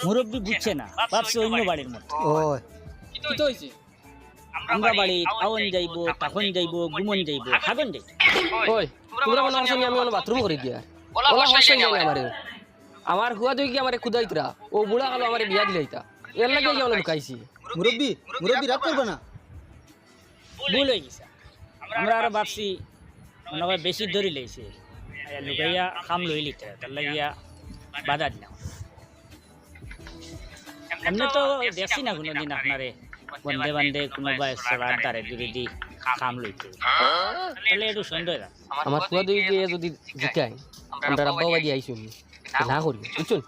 মুরব্বী বুঝছে না, ভাবছে অন্য বাড়ির মতো। ওই কি তো হইছে? আমরা বাড়ি আওন যাইবো, তখন যাইবো, গুমন যাইবো, হাগন যাইবো। ওই তোমরা মনে করছো আমি কোনো বাথরুম করে দিয়া ওলা হসই নাই আমারে আমার হুয়া দই কি আমারে খুদাইতরা ও বুড়া কালো আমারে বিয়া দিলাইতা এর লাগে কি আমি কাইছি মুরব্বী মুরব্বী রাগ করবে না। ভুল হয়ে গেছে। আমরা আরো ভাবছি মনে হয় বেশি ধরি লইছে, লুকাইয়া খাম লই লিতে, তার লাগিয়া বাধা দিলাম। এমনি তো দেখছি না কোনোদিন আপনারে বন্ধে বান্ধে কোনোবা সবার দ্বারে দূরে দি খাম লইতে, তাহলে একটু সন্দেহ না। আমার হুয়া দই যদি জিকাই আমরা রাব্বা বাজি আইছি না করি বুঝছেন।